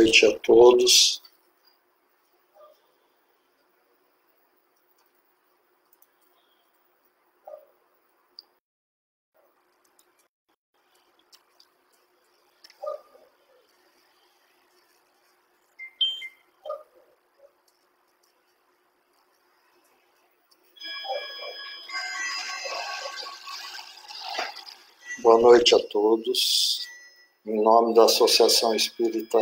noite a todos. Boa noite a todos. Em nome da Associação Espírita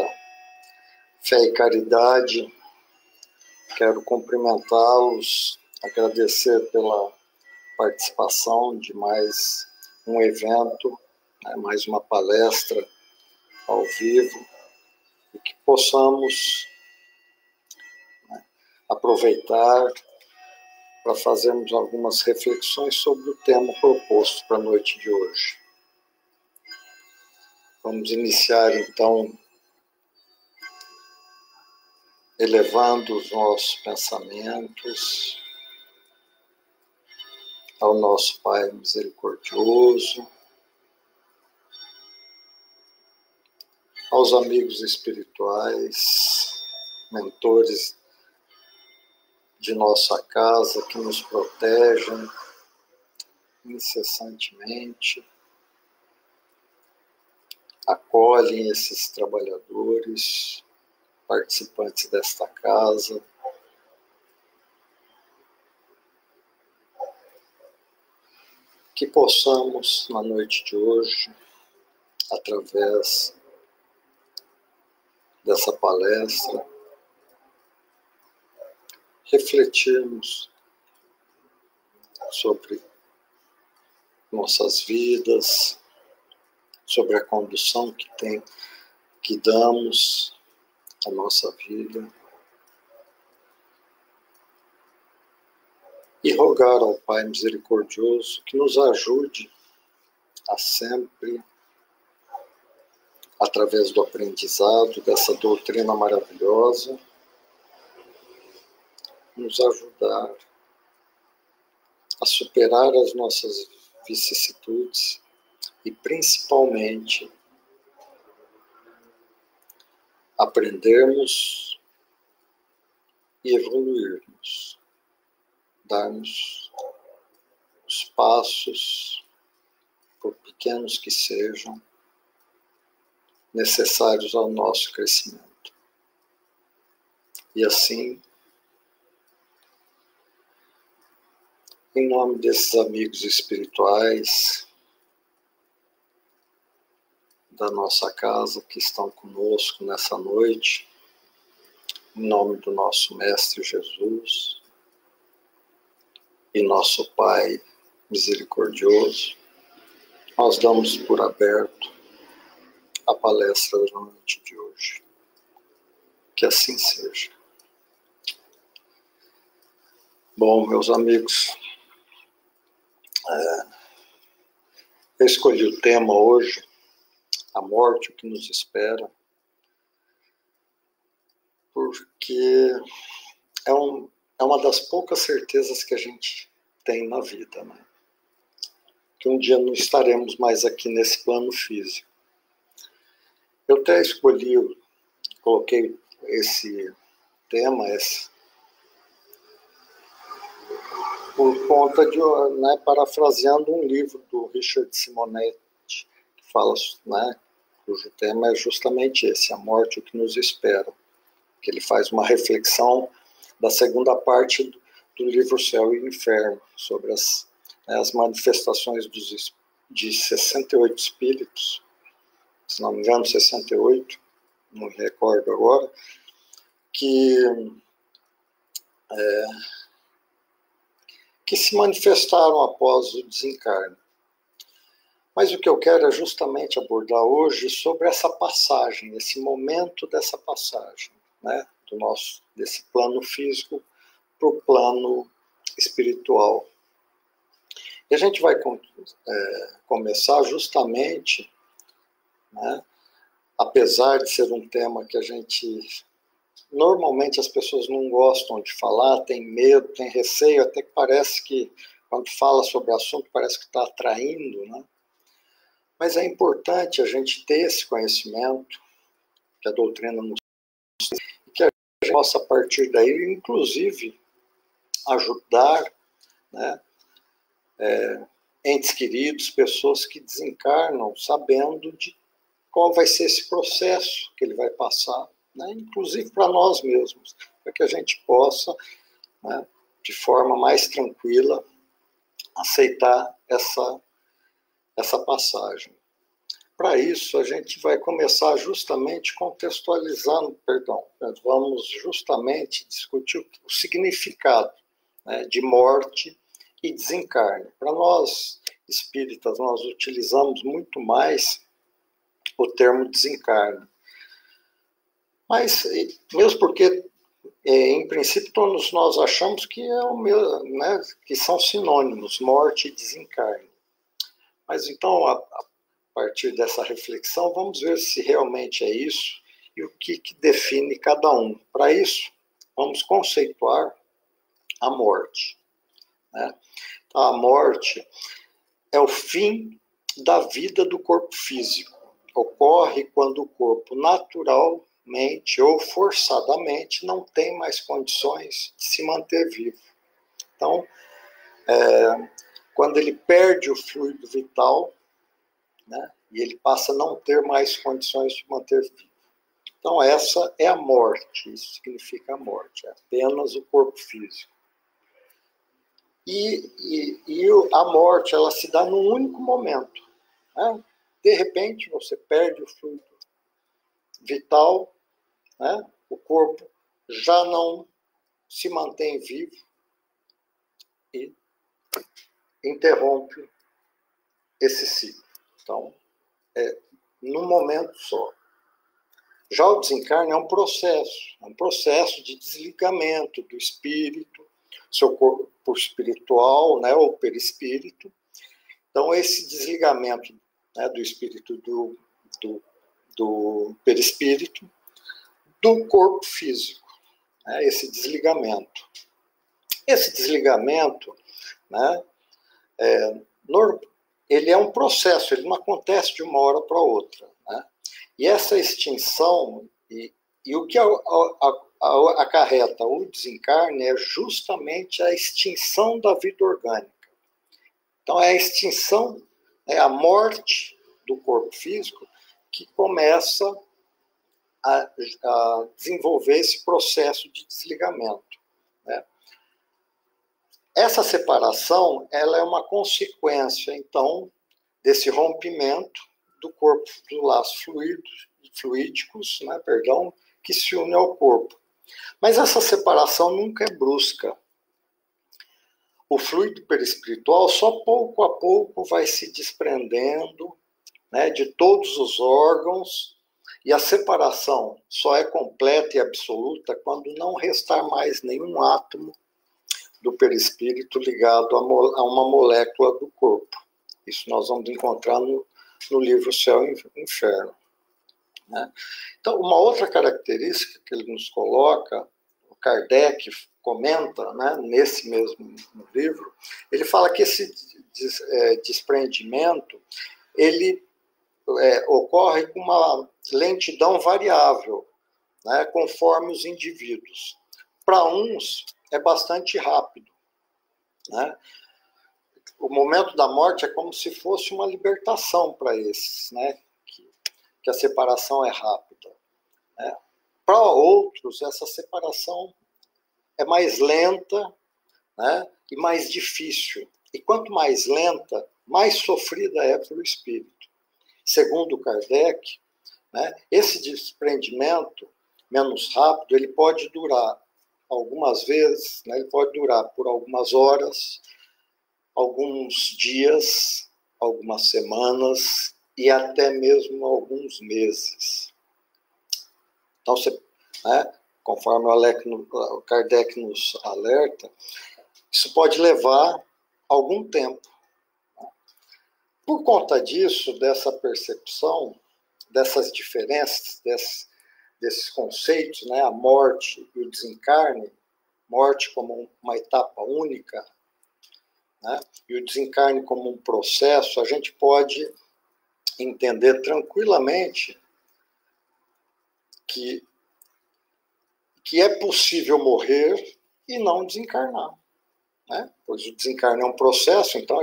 Fé e Caridade, quero cumprimentá-los, agradecer pela participação de mais um evento, mais uma palestra ao vivo, e que possamos aproveitar para fazermos algumas reflexões sobre o tema proposto para a noite de hoje. Vamos iniciar, então, elevando os nossos pensamentos ao nosso Pai misericordioso, aos amigos espirituais, mentores de nossa casa que nos protegem incessantemente, acolhem esses trabalhadores, participantes desta casa, que possamos, na noite de hoje, através dessa palestra, refletirmos sobre nossas vidas, sobre a condução que damos à nossa vida, e rogar ao Pai misericordioso que nos ajude a sempre, através do aprendizado dessa doutrina maravilhosa, nos ajudar a superar as nossas vicissitudes e, principalmente, aprendermos e evoluirmos, darmos os passos, por pequenos que sejam, necessários ao nosso crescimento. E assim, em nome desses amigos espirituais da nossa casa que estão conosco nessa noite, em nome do nosso Mestre Jesus e nosso Pai misericordioso, nós damos por aberto a palestra da noite de hoje. Que assim seja. Bom, meus amigos, eu escolhi o tema hoje, a morte, o que nos espera, porque é uma das poucas certezas que a gente tem na vida, né? Que um dia não estaremos mais aqui nesse plano físico. Eu até coloquei esse tema, por conta de, parafraseando um livro do Richard Simonetti, que fala, cujo tema é justamente esse, a morte, o que nos espera. Que ele faz uma reflexão da segunda parte do livro Céu e Inferno, sobre as manifestações de 68 espíritos, se não me engano, 68, não me recordo agora, que se manifestaram após o desencarne. Mas o que eu quero é justamente abordar hoje sobre essa passagem, esse momento dessa passagem, desse plano físico para o plano espiritual. E a gente vai começar justamente, apesar de ser um tema que normalmente as pessoas não gostam de falar, tem medo, tem receio, até que parece que quando fala sobre o assunto parece que está atraindo, né? Mas é importante a gente ter esse conhecimento que a doutrina nos e que a gente possa, a partir daí, inclusive, ajudar, né, entes queridos, pessoas que desencarnam, sabendo de qual vai ser esse processo que ele vai passar, né, inclusive para nós mesmos, para que a gente possa, né, de forma mais tranquila, aceitar essa passagem. Para isso, a gente vai começar justamente contextualizando, vamos justamente discutir o significado, né, de morte e desencarne. Para nós, espíritas, nós utilizamos muito mais o termo desencarne. Mas, mesmo porque, em princípio, todos nós achamos que é o mesmo, né, que são sinônimos, morte e desencarne. Mas então, a partir dessa reflexão, vamos ver se realmente é isso e o que define cada um. Para isso, vamos conceituar a morte, né? A morte é o fim da vida do corpo físico. Ocorre quando o corpo naturalmente ou forçadamente não tem mais condições de se manter vivo. Então, quando ele perde o fluido vital, né, e ele passa a não ter mais condições de manter vivo. Então, essa é a morte, isso significa a morte, é apenas o corpo físico. E a morte, ela se dá num único momento, né? De repente, você perde o fluido vital, né? O corpo já não se mantém vivo e interrompe esse ciclo. Então, num momento só. Já o desencarne é um processo de desligamento do espírito, seu corpo espiritual, né, ou perispírito. Então, esse desligamento, né, do espírito do perispírito, do corpo físico, né, esse desligamento. Esse desligamento, né, ele é um processo, ele não acontece de uma hora para outra, né? E essa extinção, e o que acarreta o desencarne é justamente a extinção da vida orgânica. Então, é a extinção, é a morte do corpo físico que começa a desenvolver esse processo de desligamento, né? Essa separação, ela é uma consequência, então, desse rompimento do corpo, dos laços fluídicos, né, que se une ao corpo. Mas essa separação nunca é brusca. O fluido perispiritual só pouco a pouco vai se desprendendo, né, de todos os órgãos, e a separação só é completa e absoluta quando não restar mais nenhum átomo do perispírito ligado a uma molécula do corpo. Isso nós vamos encontrar no livro Céu e Inferno, né? Então, uma outra característica que ele nos coloca, o Kardec comenta, né, nesse mesmo livro, ele fala que esse desprendimento, ele ocorre com uma lentidão variável, né, conforme os indivíduos. Para uns, é bastante rápido, né? O momento da morte é como se fosse uma libertação para esses, né? Que a separação é rápida, né? Para outros, essa separação é mais lenta, né? E mais difícil. E quanto mais lenta, mais sofrida é para o espírito. Segundo Kardec, né, esse desprendimento menos rápido, ele pode durar algumas vezes, né, ele pode durar por algumas horas, alguns dias, algumas semanas e até mesmo alguns meses. Então, né, conforme o Kardec nos alerta, isso pode levar algum tempo. Por conta disso, dessa percepção, dessas diferenças, desses conceitos, né, a morte e o desencarne, morte como uma etapa única, né, e o desencarne como um processo, a gente pode entender tranquilamente que que é possível morrer e não desencarnar, né? Pois o desencarne é um processo, então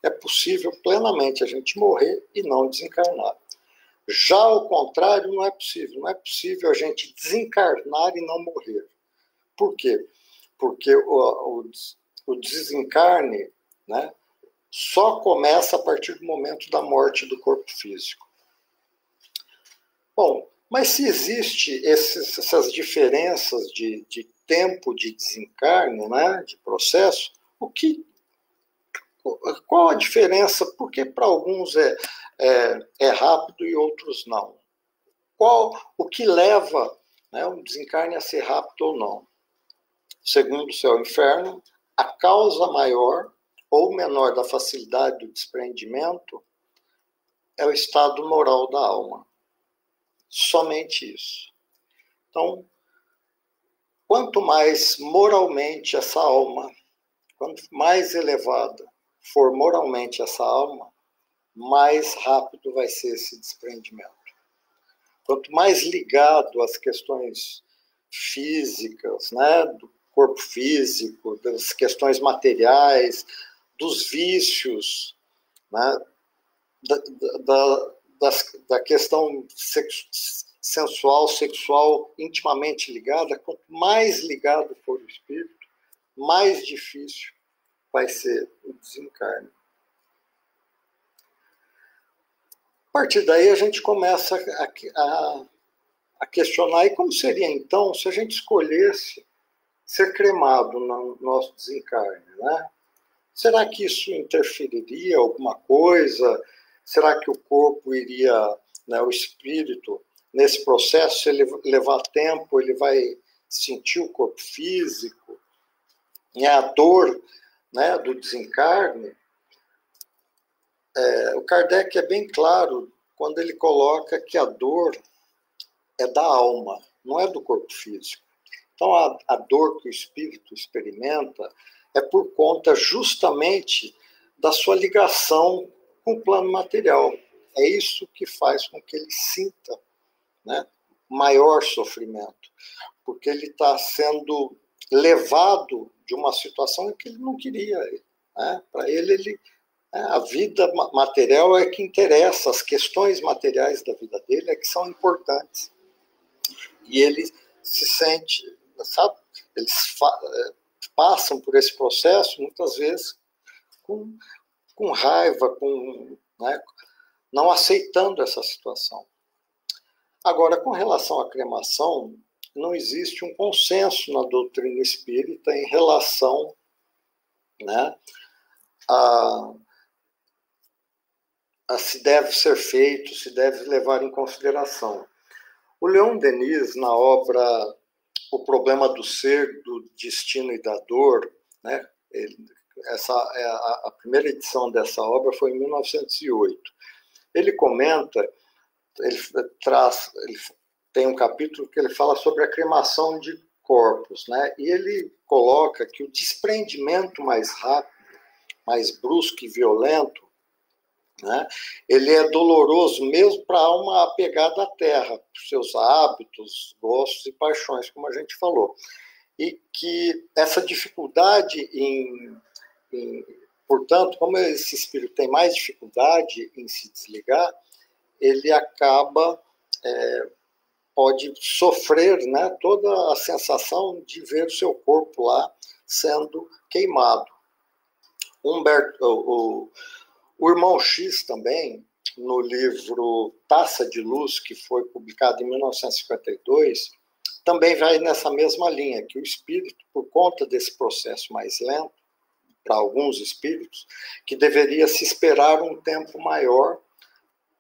é possível plenamente a gente morrer e não desencarnar. Já ao contrário, não é possível. Não é possível a gente desencarnar e não morrer. Por quê? Porque o desencarne, né, só começa a partir do momento da morte do corpo físico. Bom, mas se existem essas diferenças de tempo de desencarne, né, de processo, qual a diferença? Porque para alguns é rápido e outros não. O que leva, né, um desencarne a ser rápido ou não? Segundo o céu e o inferno, a causa maior ou menor da facilidade do desprendimento é o estado moral da alma. Somente isso. Então, quanto mais moralmente essa alma, quanto mais elevada for moralmente essa alma, mais rápido vai ser esse desprendimento. Quanto mais ligado às questões físicas, né, do corpo físico, das questões materiais, dos vícios, né, da questão sensual, sexual, intimamente ligada, quanto mais ligado for o espírito, mais difícil vai ser o desencarne. A partir daí a gente começa a questionar, e como seria então se a gente escolhesse ser cremado no nosso desencarne, né? Será que isso interferiria alguma coisa? Será que o corpo iria, né, o espírito, nesse processo, se ele levar tempo, ele vai sentir o corpo físico? E a dor, né, do desencarne, o Kardec é bem claro quando ele coloca que a dor é da alma, não é do corpo físico. Então, a dor que o espírito experimenta é por conta justamente da sua ligação com o plano material. É isso que faz com que ele sinta, né, maior sofrimento, porque ele está sendo levado de uma situação que ele não queria. Né? Para ele, a vida material é que interessa, as questões materiais da vida dele é que são importantes. E ele se sente, sabe, eles passam por esse processo muitas vezes com raiva, né, não aceitando essa situação. Agora, com relação à cremação, não existe um consenso na doutrina espírita em relação, né, a se deve ser feito, se deve levar em consideração. O Leon Denis, na obra O Problema do Ser, do Destino e da Dor, né, a primeira edição dessa obra foi em 1908. Ele comenta, ele tem um capítulo que ele fala sobre a cremação de corpos, né, e ele coloca que o desprendimento mais rápido, mais brusco e violento, né, ele é doloroso mesmo para a alma apegada à terra, por seus hábitos, gostos e paixões, como a gente falou. E que essa dificuldade portanto, como esse espírito tem mais dificuldade em se desligar, ele acaba, pode sofrer, né, toda a sensação de ver o seu corpo lá sendo queimado. O irmão X também, no livro Taça de Luz, que foi publicado em 1952, também vai nessa mesma linha, que o espírito, por conta desse processo mais lento, para alguns espíritos, que deveria se esperar um tempo maior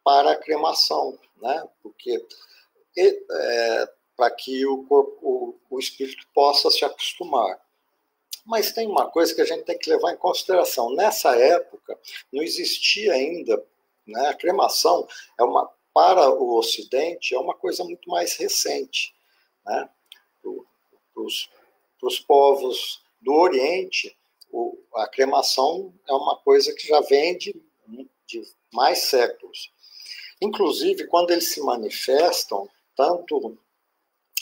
para a cremação, né? Porque para que o espírito possa se acostumar. Mas tem uma coisa que a gente tem que levar em consideração. Nessa época, não existia ainda, né, a cremação para o Ocidente é uma coisa muito mais recente. Né? Para os povos do Oriente, a cremação é uma coisa que já vem de mais séculos. Inclusive, quando eles se manifestam, tanto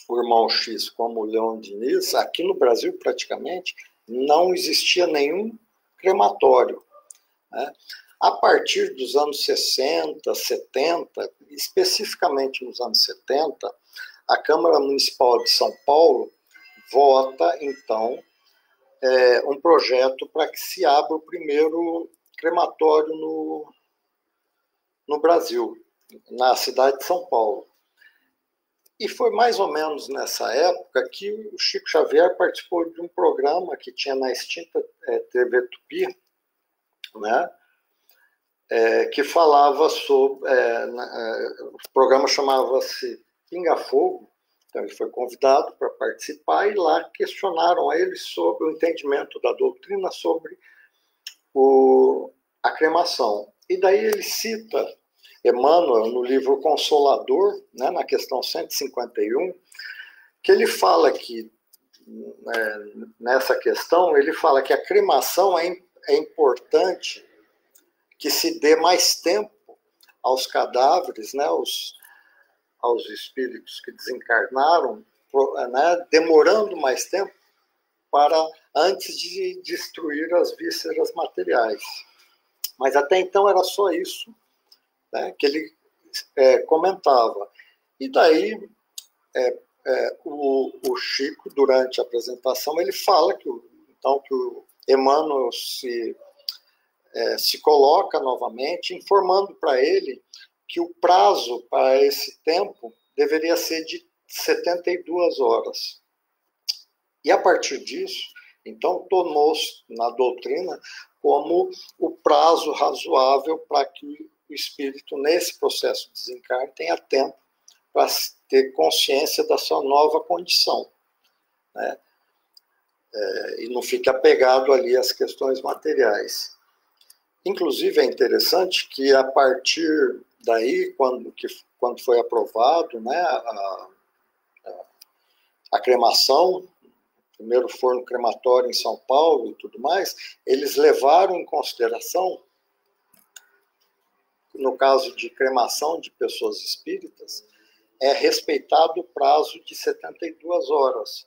o irmão X como o Leon Diniz, aqui no Brasil praticamente não existia nenhum crematório, né? A partir dos anos 60, 70, especificamente nos anos 70, a Câmara Municipal de São Paulo vota, então, um projeto para que se abra o primeiro crematório no Brasil, na cidade de São Paulo. E foi mais ou menos nessa época que o Chico Xavier participou de um programa que tinha na extinta TV Tupi, né? Que falava sobre... o programa chamava-se Pinga Fogo, então ele foi convidado para participar e lá questionaram ele sobre o entendimento da doutrina sobre a cremação. E daí ele cita Emmanuel no livro Consolador, né, na questão 151, que ele fala que, nessa questão, ele fala que a cremação é importante que se dê mais tempo aos cadáveres, né, aos espíritos que desencarnaram, né, demorando mais tempo para antes de destruir as vísceras materiais. Mas até então era só isso, né, que ele comentava. E daí o Chico, durante a apresentação, ele fala que o Emmanuel se coloca novamente, informando para ele que o prazo para esse tempo deveria ser de 72 horas. E a partir disso, então, tornou-se na doutrina como o prazo razoável para que o espírito, nesse processo de desencarne, tenha tempo para ter consciência da sua nova condição, né? E não fique apegado ali às questões materiais. Inclusive, é interessante que, a partir daí, quando foi aprovado, né, a cremação, primeiro forno crematório em São Paulo e tudo mais, eles levaram em consideração, no caso de cremação de pessoas espíritas, respeitado o prazo de 72 horas,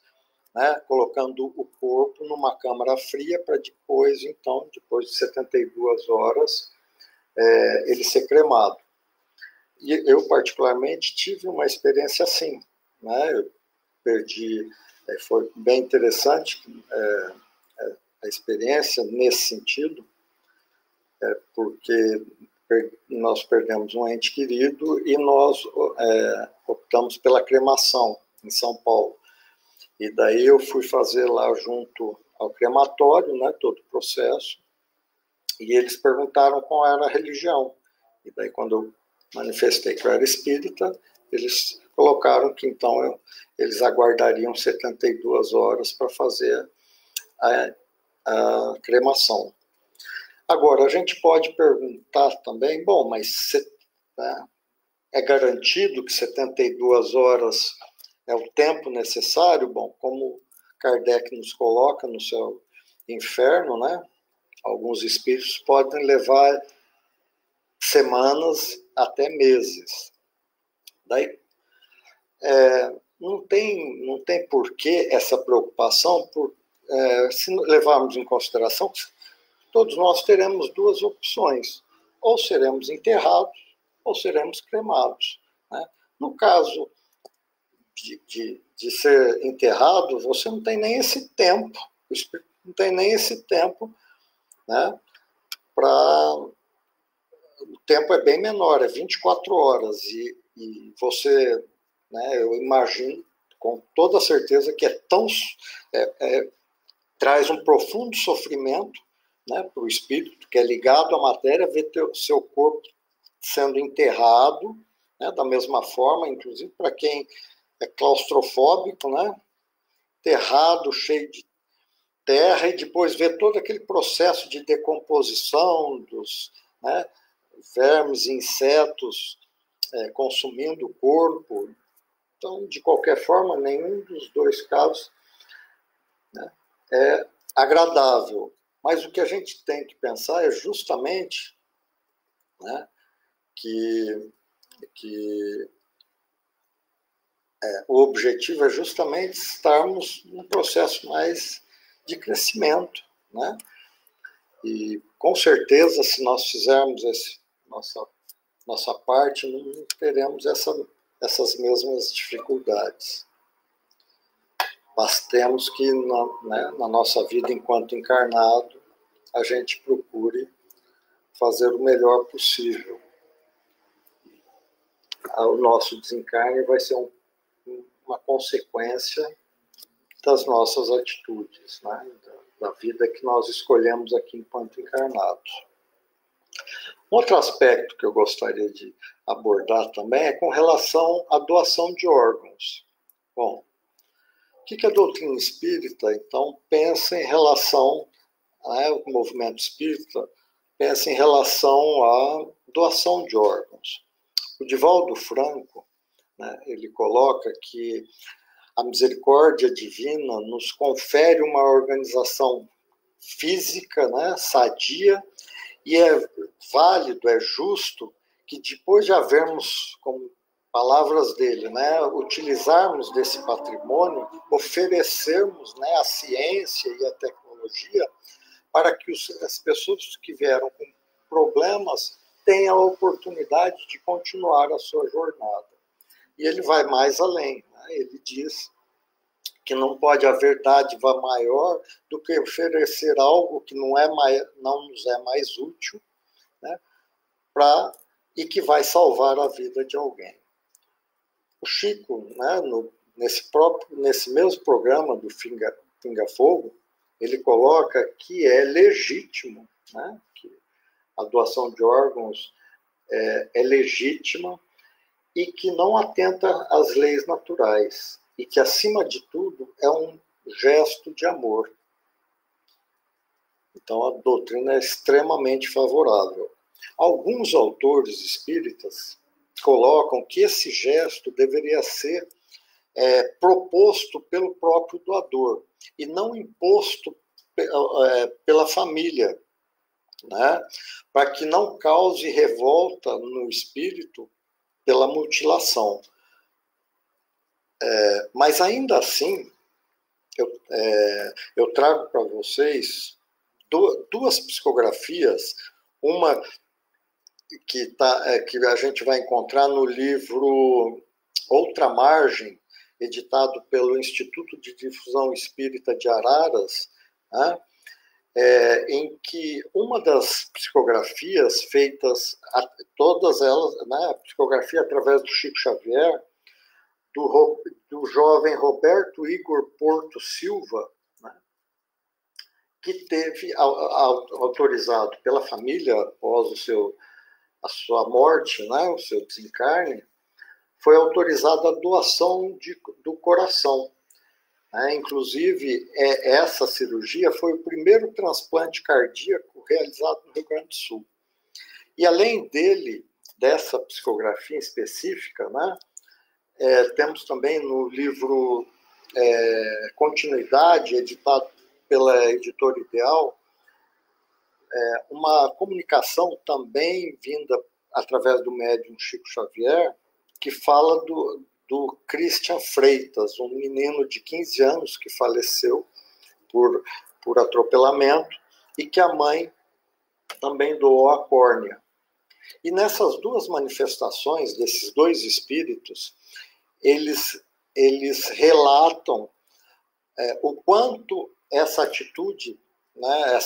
né, colocando o corpo numa câmara fria para depois de 72 horas, ele ser cremado. E eu, particularmente, tive uma experiência assim, né? Eu perdi, foi bem interessante a experiência nesse sentido, porque nós perdemos um ente querido e nós optamos pela cremação em São Paulo. E daí eu fui fazer lá junto ao crematório, né, todo o processo, e eles perguntaram qual era a religião. E daí, quando eu manifestei que eu era espírita, eles colocaram que então eles aguardariam 72 horas para fazer a cremação. Agora, a gente pode perguntar também, bom, mas né, é garantido que 72 horas é o tempo necessário? Bom, como Kardec nos coloca no seu inferno, né? Alguns espíritos podem levar semanas até meses. Daí, não tem porquê essa preocupação, se levarmos em consideração que todos nós teremos duas opções: ou seremos enterrados ou seremos cremados, né? No caso de ser enterrado, você não tem nem esse tempo, o espírito não tem nem esse tempo, né? O tempo é bem menor, é 24 horas, e você, né, eu imagino com toda certeza que traz um profundo sofrimento, né, para o espírito que é ligado à matéria, ver seu corpo sendo enterrado, né, da mesma forma, inclusive para quem é claustrofóbico, né, enterrado, cheio de terra, e depois ver todo aquele processo de decomposição dos, né, vermes e insetos consumindo o corpo. Então, de qualquer forma, nenhum dos dois casos, né, é agradável. Mas o que a gente tem que pensar é justamente, né, que o objetivo é justamente estarmos num processo mais de crescimento, né? E com certeza, se nós fizermos nossa parte, não teremos essas mesmas dificuldades. Mas temos que, na nossa vida enquanto encarnado, a gente procure fazer o melhor possível. O nosso desencarne vai ser uma consequência das nossas atitudes, né? Da vida que nós escolhemos aqui enquanto encarnados. Outro aspecto que eu gostaria de abordar também é com relação à doação de órgãos. Bom, o que a doutrina espírita, então, pensa em relação, o movimento espírita pensa em relação à doação de órgãos? O Divaldo Franco, né, ele coloca que a misericórdia divina nos confere uma organização física, né, sadia, e é válido, é justo que depois de havermos, como palavras dele, né, utilizarmos desse patrimônio, oferecermos, né, a ciência e a tecnologia para que as pessoas que vieram com problemas tenham a oportunidade de continuar a sua jornada. E ele vai mais além, né? Ele diz que não pode haver dádiva maior do que oferecer algo que não nos é mais útil, né, e que vai salvar a vida de alguém. O Chico, né, nesse mesmo programa do Pinga Fogo, ele coloca que é legítimo, né, que a doação de órgãos é legítima e que não atenta às leis naturais e que, acima de tudo, é um gesto de amor. Então, a doutrina é extremamente favorável. Alguns autores espíritas colocam que esse gesto deveria ser proposto pelo próprio doador e não imposto pela família, né? Para que não cause revolta no espírito pela mutilação. Mas ainda assim, eu trago para vocês duas psicografias, uma que a gente vai encontrar no livro Outra Margem, editado pelo Instituto de Difusão Espírita de Araras, né, em que uma das psicografias feitas, todas elas, né, a psicografia através do Chico Xavier, do jovem Roberto Igor Porto Silva, né, que teve autorizado pela família após a sua morte, né, o seu desencarne, foi autorizada a doação do coração. Inclusive, essa cirurgia foi o primeiro transplante cardíaco realizado no Rio Grande do Sul. E além dessa psicografia específica, né, temos também no livro Continuidade, editado pela Editora Ideal, uma comunicação também vinda através do médium Chico Xavier, que fala do Christian Freitas, um menino de 15 anos que faleceu por atropelamento e que a mãe também doou a córnea. E nessas duas manifestações desses dois espíritos, eles relatam o quanto essa atitude, né,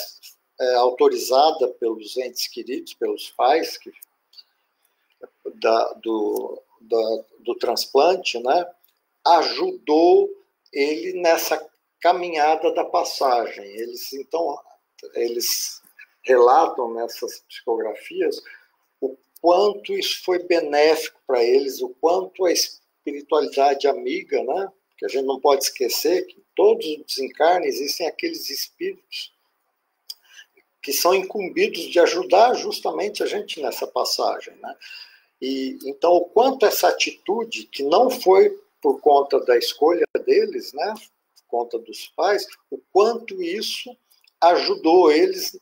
autorizada pelos entes queridos, pelos pais do transplante, né, ajudou ele nessa caminhada da passagem. Eles relatam nessas psicografias o quanto isso foi benéfico para eles, o quanto a espiritualidade amiga, né, que a gente não pode esquecer que em todos os desencarnes existem aqueles espíritos que são incumbidos de ajudar justamente a gente nessa passagem, né? E então, o quanto essa atitude, que não foi por conta da escolha deles, né, por conta dos pais, o quanto isso ajudou eles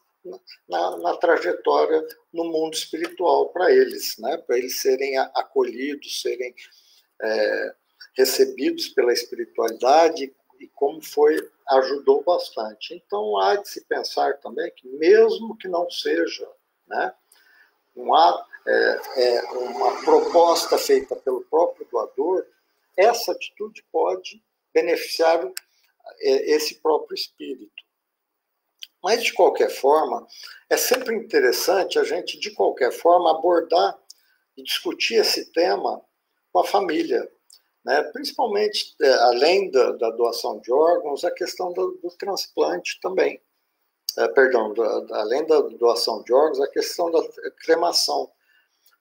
na trajetória no mundo espiritual para eles, né, para eles serem acolhidos, serem recebidos pela espiritualidade e como ajudou bastante. Então, há de se pensar também que, mesmo que não seja, né, uma proposta feita pelo próprio doador, essa atitude pode beneficiar esse próprio espírito. Mas, de qualquer forma, é sempre interessante a gente, de qualquer forma, abordar e discutir esse tema com a família, né? Principalmente, além da doação de órgãos, a questão do transplante também. Além da doação de órgãos, a questão da cremação.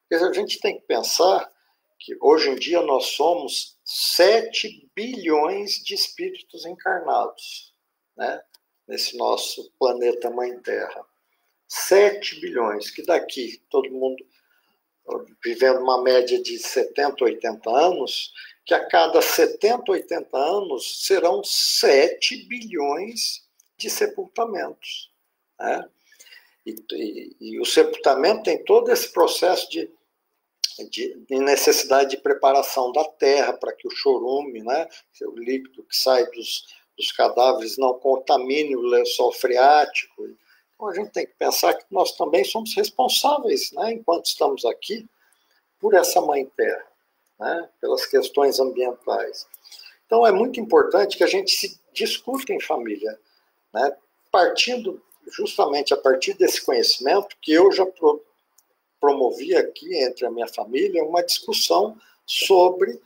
Porque a gente tem que pensar que, hoje em dia, nós somos 7 bilhões de espíritos encarnados, né? Nesse nosso planeta Mãe Terra. 7 bilhões, que daqui todo mundo vivendo uma média de 70, 80 anos, que a cada 70, 80 anos serão 7 bilhões de sepultamentos, né? E o sepultamento tem todo esse processo de necessidade de preparação da terra para que o chorume, né, o líquido que sai dos cadáveres, não contamine o lençol freático. Então a gente tem que pensar que nós também somos responsáveis, né, enquanto estamos aqui, por essa Mãe Terra, né, pelas questões ambientais. Então é muito importante que a gente se discuta em família, né, partindo justamente a partir desse conhecimento que eu já promovi aqui entre a minha família uma discussão sobre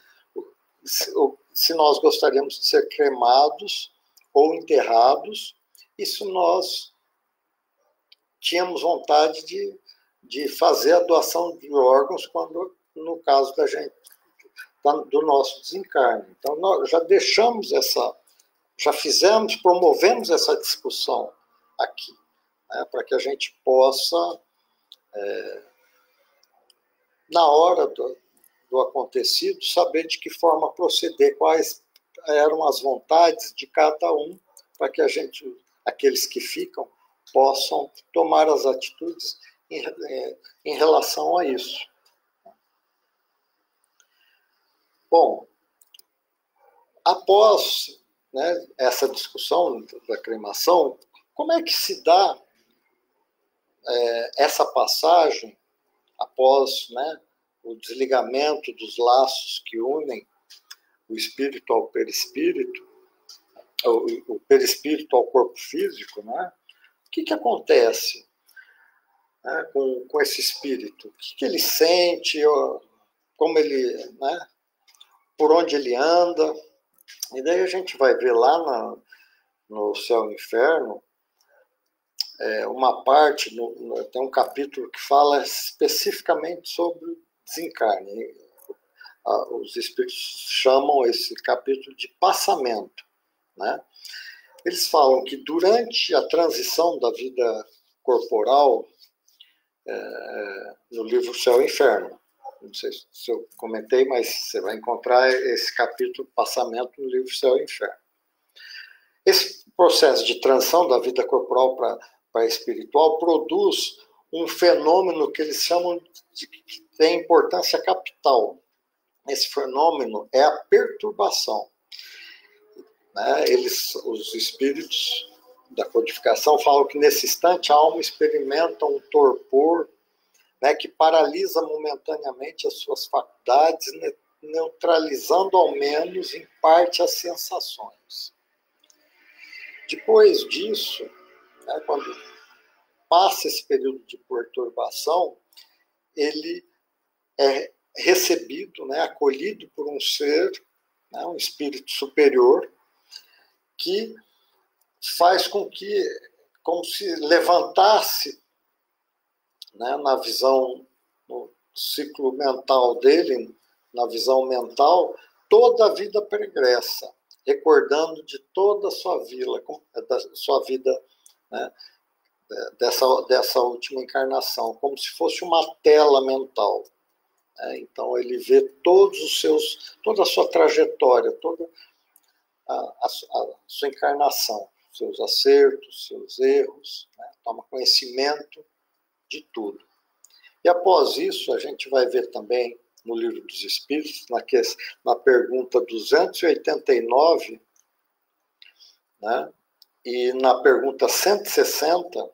se nós gostaríamos de ser cremados ou enterrados e se nós tínhamos vontade de fazer a doação de órgãos quando, no caso da gente, do nosso desencarne. Então, nós já deixamos promovemos essa discussão aqui, né, para que a gente possa, na hora do acontecido, saber de que forma proceder, quais eram as vontades de cada um, para que aqueles que ficam, possam tomar as atitudes em relação a isso. Bom, após, né, essa discussão da cremação, como é que se dá essa passagem após, né, o desligamento dos laços que unem o espírito ao perispírito, o perispírito ao corpo físico, né? O que acontece, né, com esse espírito? O que ele sente, como ele, né, por onde ele anda? E daí a gente vai ver lá no Céu e Inferno, uma parte, tem um capítulo que fala especificamente sobre o desencarne. Os espíritos chamam esse capítulo de passamento, né? Eles falam que durante a transição da vida corporal, no livro Céu e Inferno, não sei se eu comentei, mas você vai encontrar esse capítulo passamento no livro Céu e Inferno. Esse processo de transição da vida corporal para espiritual produz um fenômeno que eles chamam de que tem importância capital. Esse fenômeno é a perturbação, né? Os espíritos da codificação falam que nesse instante a alma experimenta um torpor, né, que paralisa momentaneamente as suas faculdades, neutralizando ao menos em parte as sensações. Depois disso, né, quando passa esse período de perturbação, ele é recebido, né, acolhido por um ser, né, um espírito superior, que faz com que, como se levantasse, né, na visão, no ciclo mental dele, na visão mental, toda a vida pregressa, recordando de toda a sua vida, né, dessa última encarnação, como se fosse uma tela mental. Então ele vê toda a sua trajetória, toda a sua encarnação, seus acertos, seus erros, né? Toma conhecimento de tudo. E após isso a gente vai ver também no Livro dos Espíritos, na pergunta 289, né, e na pergunta 160,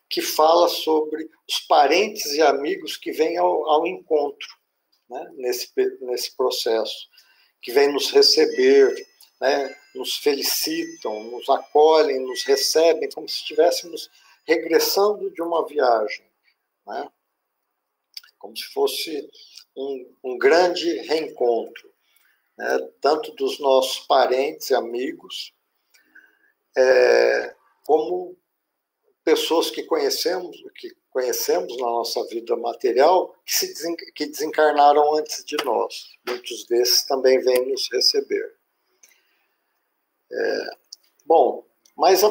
que fala sobre os parentes e amigos que vêm ao encontro, né, nesse processo, que vêm nos receber, né, nos felicitam, nos acolhem, nos recebem, como se estivéssemos regressando de uma viagem, né, como se fosse um grande reencontro, né, tanto dos nossos parentes e amigos, como pessoas que conhecemos na nossa vida material, que desencarnaram antes de nós. Muitos desses também vêm nos receber. Bom, mas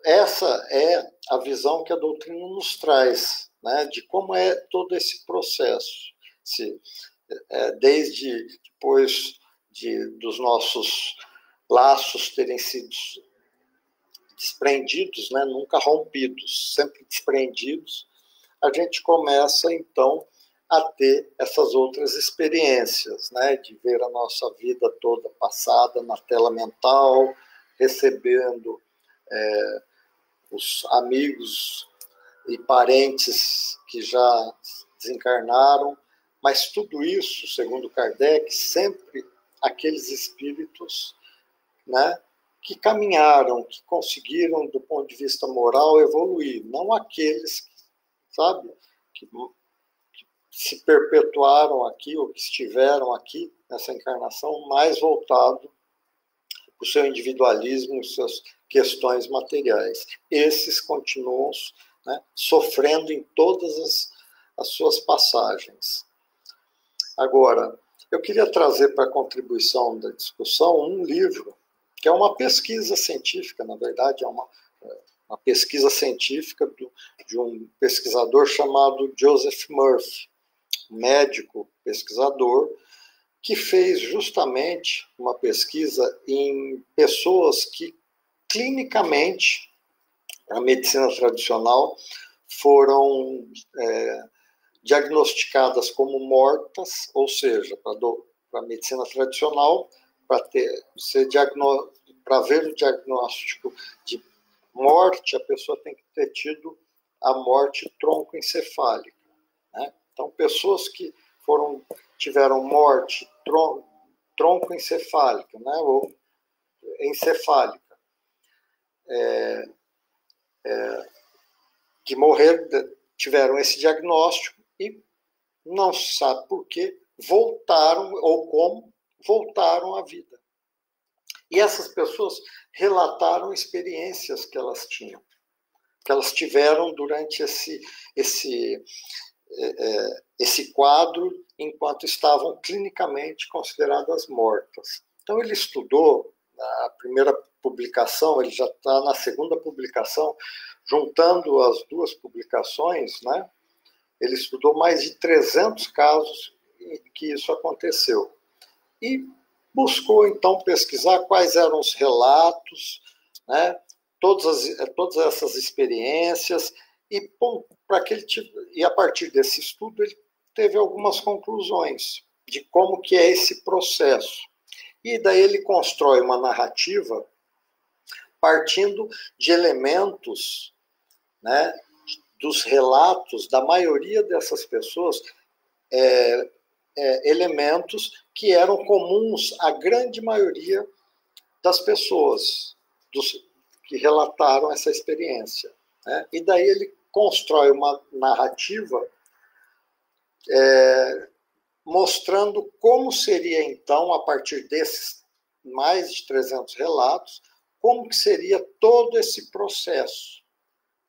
essa é a visão que a doutrina nos traz, né, de como é todo esse processo. Desde depois dos nossos laços terem sido desprendidos, né, nunca rompidos, sempre desprendidos, a gente começa, então, a ter essas outras experiências, né, de ver a nossa vida toda passada na tela mental, recebendo os amigos e parentes que já desencarnaram, mas tudo isso, segundo Kardec, sempre aqueles espíritos, né, que caminharam, que conseguiram, do ponto de vista moral, evoluir, não aqueles, sabe, que se perpetuaram aqui ou que estiveram aqui nessa encarnação mais voltado para o seu individualismo e suas questões materiais. Esses continuam, né, sofrendo em todas as suas passagens. Agora, eu queria trazer para a contribuição da discussão um livro que é uma pesquisa científica, na verdade, é uma pesquisa científica de um pesquisador chamado Joseph Murphy, médico pesquisador, que fez justamente uma pesquisa em pessoas que, clinicamente, a medicina tradicional, foram diagnosticadas como mortas, ou seja, para a medicina tradicional, para ver o diagnóstico de morte, a pessoa tem que ter tido a morte troncoencefálica, né? Então, pessoas que tiveram morte troncoencefálica, né, ou encefálica, que morreram, tiveram esse diagnóstico e não se sabe por que voltaram ou como voltaram à vida. E essas pessoas relataram experiências que elas tinham, que elas tiveram durante esse quadro, enquanto estavam clinicamente consideradas mortas. Então ele estudou, na primeira publicação, ele já está na segunda publicação, juntando as duas publicações, né? Ele estudou mais de 300 casos em que isso aconteceu. E buscou, então, pesquisar quais eram os relatos, né, todas essas experiências, e a partir desse estudo ele teve algumas conclusões de como que é esse processo. E daí ele constrói uma narrativa partindo de elementos, né, dos relatos da maioria dessas pessoas, elementos que eram comuns à grande maioria das pessoas que relataram essa experiência, né? E daí ele constrói uma narrativa mostrando como seria, então, a partir desses mais de 300 relatos, como que seria todo esse processo,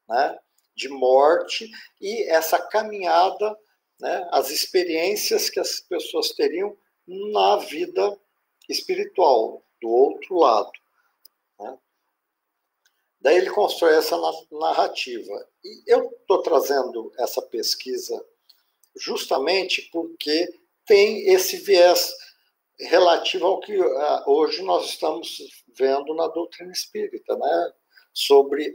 né, de morte e essa caminhada, né, as experiências que as pessoas teriam na vida espiritual, do outro lado, né? Daí ele constrói essa narrativa. E eu estou trazendo essa pesquisa justamente porque tem esse viés relativo ao que hoje nós estamos vendo na doutrina espírita, né? Sobre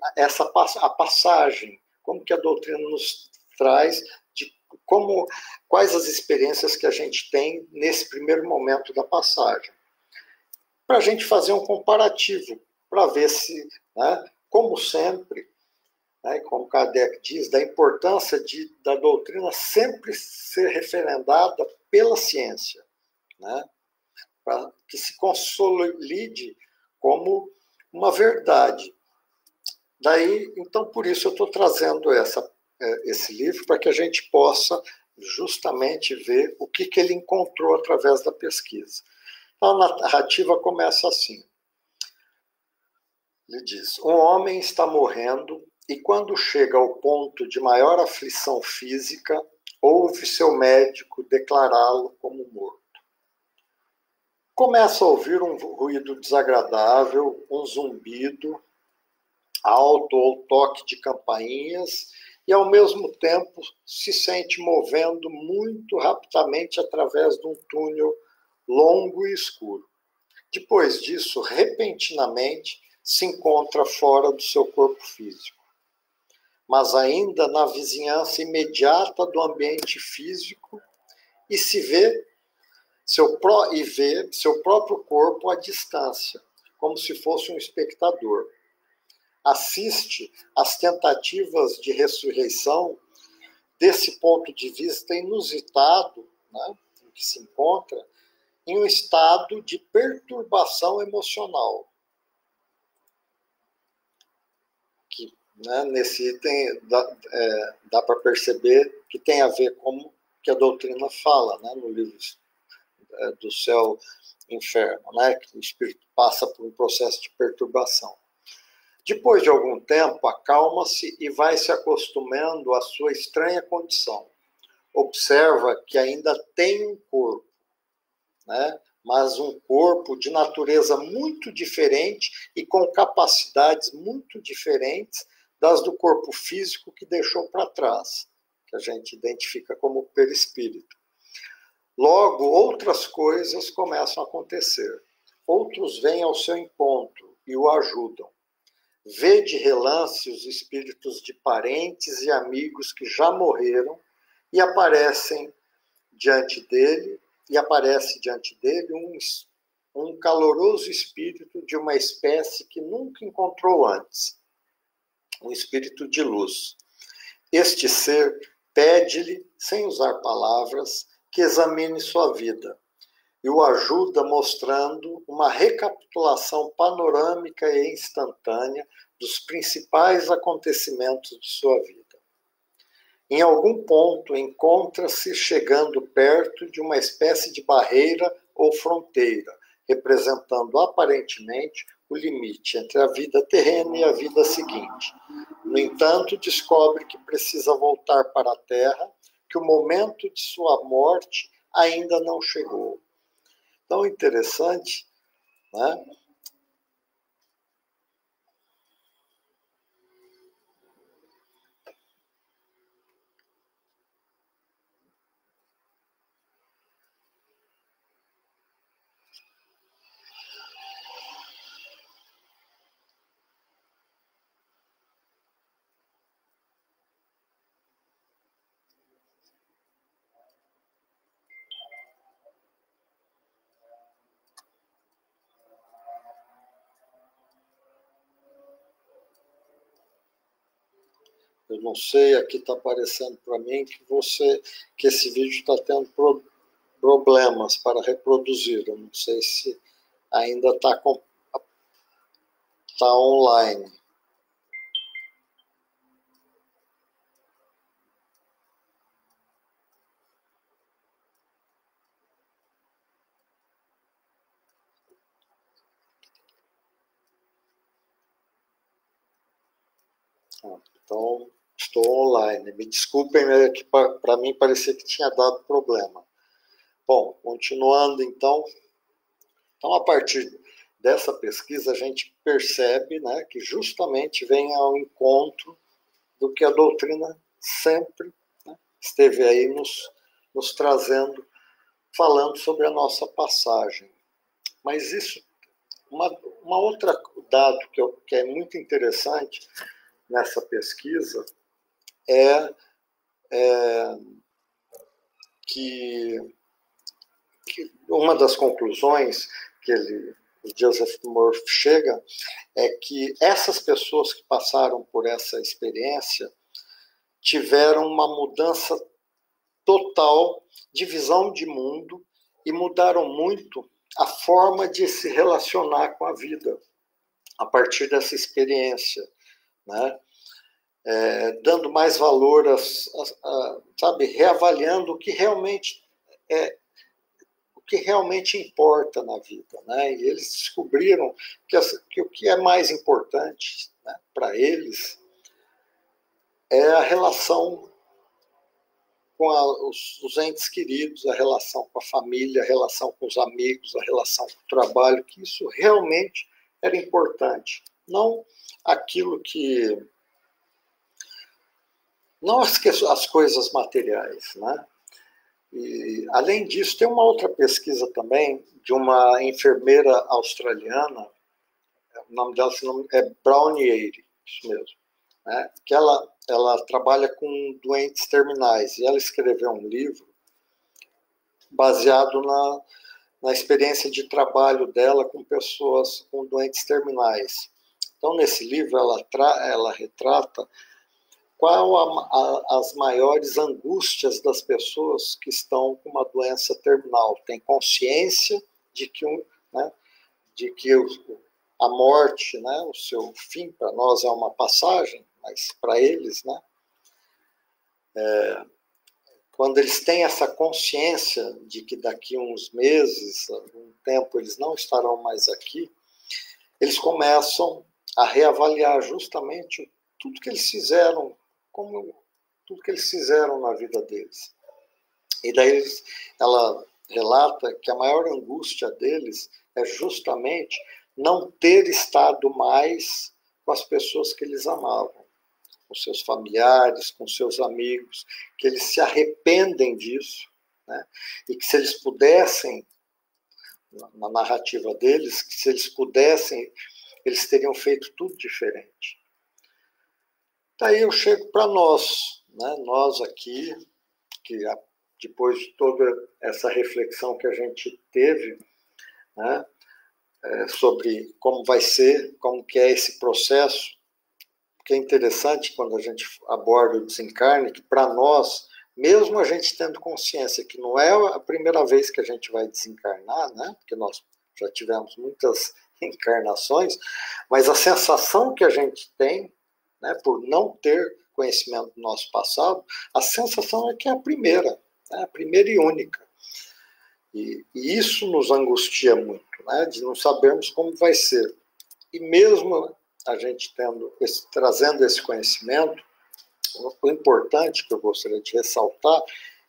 a passagem, como que a doutrina nos traz de quais as experiências que a gente tem nesse primeiro momento da passagem. Para a gente fazer um comparativo, para ver se, né, como sempre, né, como Kardec diz, da importância da doutrina sempre ser referendada pela ciência, né, para que se consolide como uma verdade. Daí, então, por isso eu estou trazendo esse livro, para que a gente possa justamente ver o que ele encontrou através da pesquisa. Então, a narrativa começa assim. Ele diz: um homem está morrendo e, quando chega ao ponto de maior aflição física, ouve seu médico declará-lo como morto. Começa a ouvir um ruído desagradável, um zumbido alto ou toque de campainhas, e ao mesmo tempo se sente movendo muito rapidamente através de um túnel longo e escuro. Depois disso, repentinamente, se encontra fora do seu corpo físico, mas ainda na vizinhança imediata do ambiente físico, e vê seu próprio corpo à distância, como se fosse um espectador. Assiste às tentativas de ressurreição desse ponto de vista inusitado, né, em que se encontra, em um estado de perturbação emocional. Que, né, nesse item dá para perceber que tem a ver com o que a doutrina fala, né, no livro do Céu e Inferno, né, que o espírito passa por um processo de perturbação. Depois de algum tempo, acalma-se e vai se acostumando à sua estranha condição. Observa que ainda tem um corpo, né? Mas um corpo de natureza muito diferente e com capacidades muito diferentes das do corpo físico que deixou para trás, que a gente identifica como perispírito. Logo, outras coisas começam a acontecer. Outros vêm ao seu encontro e o ajudam. Vê de relance os espíritos de parentes e amigos que já morreram e aparece diante dele um caloroso espírito de uma espécie que nunca encontrou antes, um espírito de luz. Este ser pede-lhe, sem usar palavras, que examine sua vida e o ajuda mostrando uma recapitulação panorâmica e instantânea dos principais acontecimentos de sua vida. Em algum ponto, encontra-se chegando perto de uma espécie de barreira ou fronteira, representando aparentemente o limite entre a vida terrena e a vida seguinte. No entanto, descobre que precisa voltar para a Terra, que o momento de sua morte ainda não chegou. Tão interessante, né? Eu não sei, aqui está aparecendo para mim que esse vídeo está tendo problemas para reproduzir. Eu não sei se ainda está online. Então, estou online. Me desculpem, que para mim parecia que tinha dado problema. Bom, continuando então. Então, a partir dessa pesquisa, a gente percebe, né, que justamente vem ao encontro do que a doutrina sempre, né, esteve aí nos trazendo, falando sobre a nossa passagem. Mas isso, uma outra dado que é muito interessante nessa pesquisa é que uma das conclusões que o Joseph Murphy chega é que essas pessoas que passaram por essa experiência tiveram uma mudança total de visão de mundo e mudaram muito a forma de se relacionar com a vida a partir dessa experiência, né? Dando mais valor, sabe, reavaliando o que realmente importa na vida, né? E eles descobriram que o que é mais importante, né, para eles é a relação com os entes queridos, a relação com a família, a relação com os amigos, a relação com o trabalho, que isso realmente era importante. Não aquilo que... não as coisas materiais, né? E, além disso, tem uma outra pesquisa também de uma enfermeira australiana, o nome dela é Brownie Eire, isso mesmo, né? Que ela trabalha com doentes terminais, e ela escreveu um livro baseado na experiência de trabalho dela com pessoas com doentes terminais. Então, nesse livro, ela retrata qual as maiores angústias das pessoas que estão com uma doença terminal. Tem consciência de que, né, a morte, né, o seu fim, para nós é uma passagem, mas para eles, né, quando eles têm essa consciência de que daqui a uns meses, algum tempo, eles não estarão mais aqui, eles começam a reavaliar justamente tudo que eles fizeram, tudo que eles fizeram na vida deles. E daí ela relata que a maior angústia deles é justamente não ter estado mais com as pessoas que eles amavam, com seus familiares, com seus amigos, que eles se arrependem disso, né? E que se eles pudessem, na narrativa deles, que se eles pudessem, eles teriam feito tudo diferente. Daí eu chego para nós, né? Nós aqui, que depois de toda essa reflexão que a gente teve, né, sobre como vai ser, como que é esse processo, que é interessante quando a gente aborda o desencarne, que para nós, mesmo a gente tendo consciência que não é a primeira vez que a gente vai desencarnar, né, porque nós já tivemos muitas encarnações, mas a sensação que a gente tem, né, por não ter conhecimento do nosso passado, a sensação é que é a primeira, né, a primeira e única. E isso nos angustia muito, né, de não sabermos como vai ser. E mesmo a gente trazendo esse conhecimento, o importante que eu gostaria de ressaltar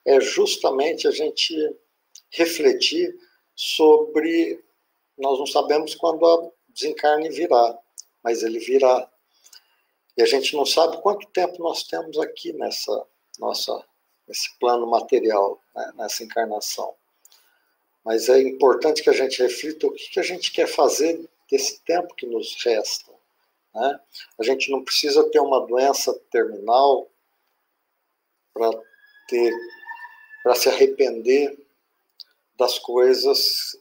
é justamente a gente refletir sobre... nós não sabemos quando o desencarne virá, mas ele virá. E a gente não sabe quanto tempo nós temos aqui nesse plano material, né, nessa encarnação. Mas é importante que a gente reflita o que a gente quer fazer desse tempo que nos resta, né? A gente não precisa ter uma doença terminal para se arrepender das coisas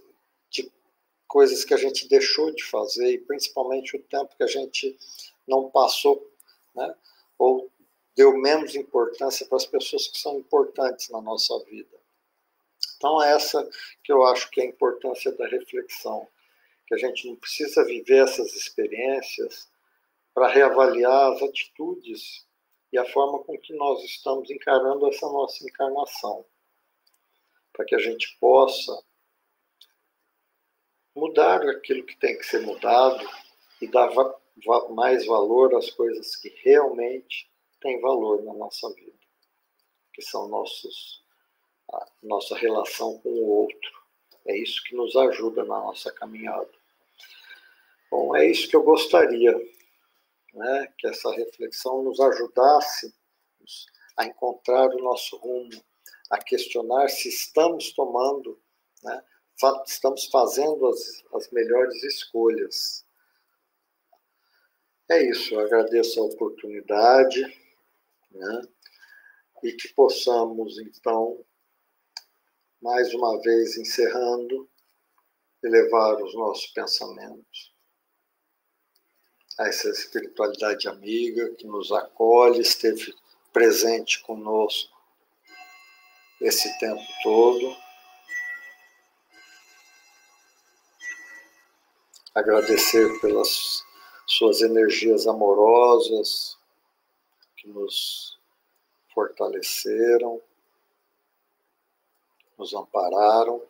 que a gente deixou de fazer, e principalmente o tempo que a gente não passou, né, ou deu menos importância para as pessoas que são importantes na nossa vida. Então, essa que eu acho que é a importância da reflexão, que a gente não precisa viver essas experiências para reavaliar as atitudes e a forma com que nós estamos encarando essa nossa encarnação, para que a gente possa mudar aquilo que tem que ser mudado e dar mais valor às coisas que realmente têm valor na nossa vida, que são a nossa relação com o outro. É isso que nos ajuda na nossa caminhada. Bom, é isso que eu gostaria, né, que essa reflexão nos ajudasse a encontrar o nosso rumo, a questionar se estamos tomando, né, estamos fazendo as melhores escolhas. É isso, eu agradeço a oportunidade, né? e que possamos, então, mais uma vez encerrando, elevar os nossos pensamentos a essa espiritualidade amiga que nos acolhe, esteve presente conosco esse tempo todo. Agradecer pelas suas energias amorosas que nos fortaleceram, nos ampararam.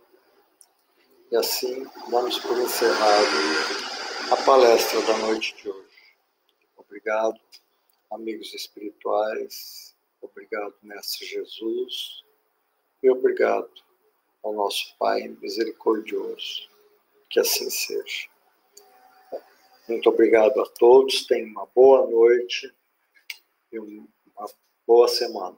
E assim vamos por encerrado a palestra da noite de hoje. Obrigado, amigos espirituais. Obrigado, Mestre Jesus. E obrigado ao nosso Pai misericordioso. Que assim seja. Muito obrigado a todos. Tenham uma boa noite e uma boa semana.